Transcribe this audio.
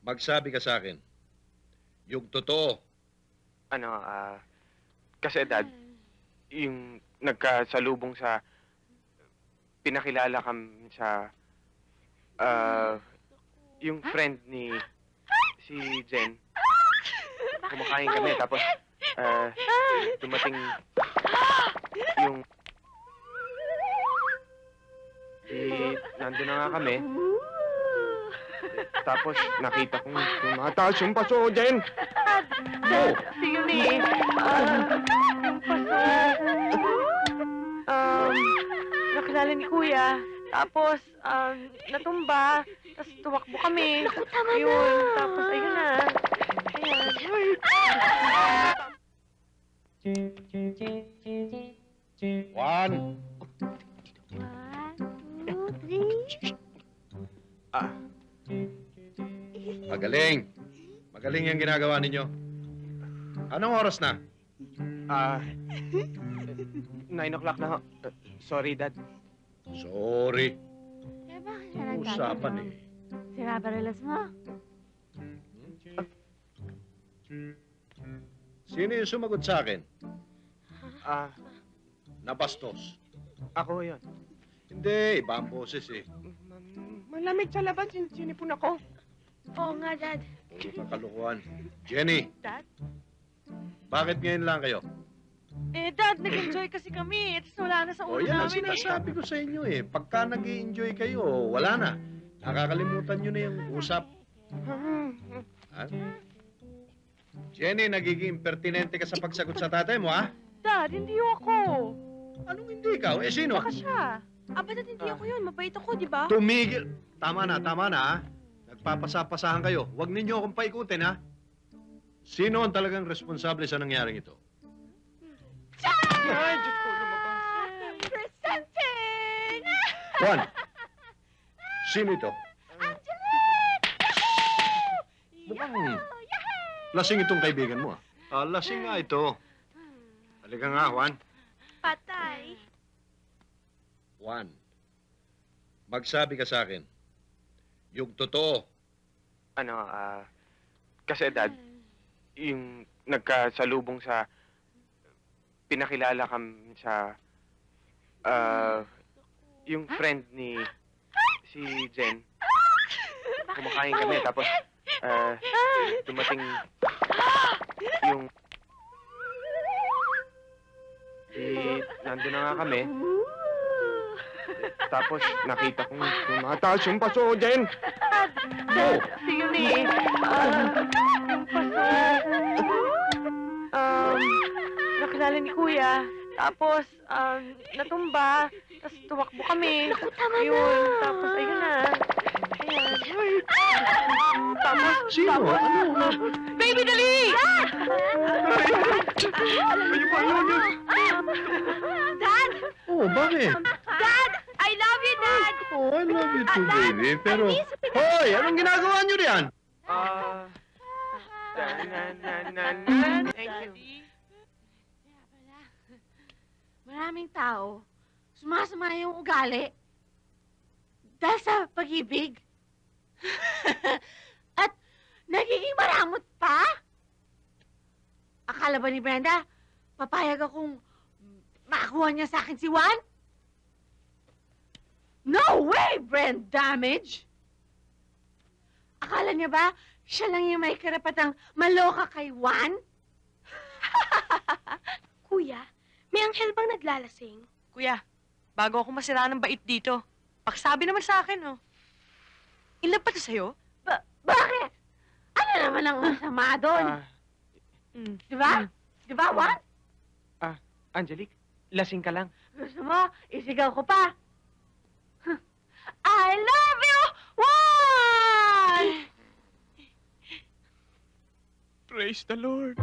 Magsabi ka sa akin. Yung totoo. Kasi Dad, yung nagkasalubong sa pinakilala kami sa yung friend ni si Jen. Kumakain kami tapos dumating yung nandun na nga kami. Tapos nakita kong tumataas yung paso, Jen. Dad, yun eh. Yung paso. Nakilala ni Kuya. Tapos, natumba. Tapos tumakbo kami. Naku, tama Yun. na. Tapos, ayun na. Ayan. Juan! 1, 2, 3. Magaling. Magaling yung ginagawa ninyo. Anong oras na? 9 o'clock na ho. Sorry, Dad. Sorry. Eh, bakit ka nagtatanong? Usapan eh. Sira ba relas mo? Sino yung sumagot sa akin? Nabastos. Ako yun. Hindi, iba ang boses eh. Malamig sa labas, sinipon ako. Oo nga, Dad. Puro kakalukuhan. Jenny, Dad? bakit ngayon lang kayo? Eh, Dad, nag-enjoy kasi kami. Tapos wala na sa O ulo yan ang namin eh. sinasabi ko sa inyo eh. Pagka nag-i-enjoy kayo, wala na. Nakakalimutan nyo na yung usap. Ha? Jenny, nagiging impertinente ka sa pagsagot sa tatay mo, ha? Dad, hindi ako. Anong hindi ikaw? Eh, sino? Baka siya. Dad, hindi ako yun. Mabait ako, di ba? Tumigil! Tama na, ha? Nagpapasapasahan kayo. Huwag ninyo akong paikutin, ha? Sino ang talagang responsable sa nangyaring ito? Ay, Diyos ko, lumabas. Presenting! Juan! Sino ito? Mukhang lasing itong kaibigan mo, ah. Lasing nga ito. Halika nga, Juan. Patay. Juan, magsabi ka sa akin. Yung totoo. Kasi Dad, yung nagkasalubong sa pinakilala kami sa yung friend ni si Jen. Kumakain kami tapos dumating yung nandun na nga kami. Tapos nakita kong tumataas yung paso, Jen. Dad, yun eh. Yung paso. Nakilala ni Kuya. Tapos, natumba. Tapos tumakbo kami. Naku, tama na. Yun. Tapos, ayun na. Ayan. Tapos, Sino? Ano? Baby, dali! Dad! Oh, bakit? Dad! I love you, Dad! Oh, I love you too, baby. Pero, hoy, anong ginagawa nyo riyan? Thank you. Kaya pala, maraming tao, sumasama yung ugali dahil sa pag-ibig. At nagiging maramot pa. Akala ba ni Brenda, papayag akong makakuha niya sa akin si Juan? No way, Brand Damage! Akala niya ba, siya lang yung may karapatang maloka kay Juan? Kuya, may anghel bang naglalasing? Kuya, bago ako masira ng bait dito, pakisabi naman sa akin, oh. In love pa to sa'yo? Bakit? Ano naman ang masama doon? Di ba? Di ba, Juan? Angelique, lasing ka lang. Gusto mo, isigaw ko pa. I love you, Juan! Praise the Lord.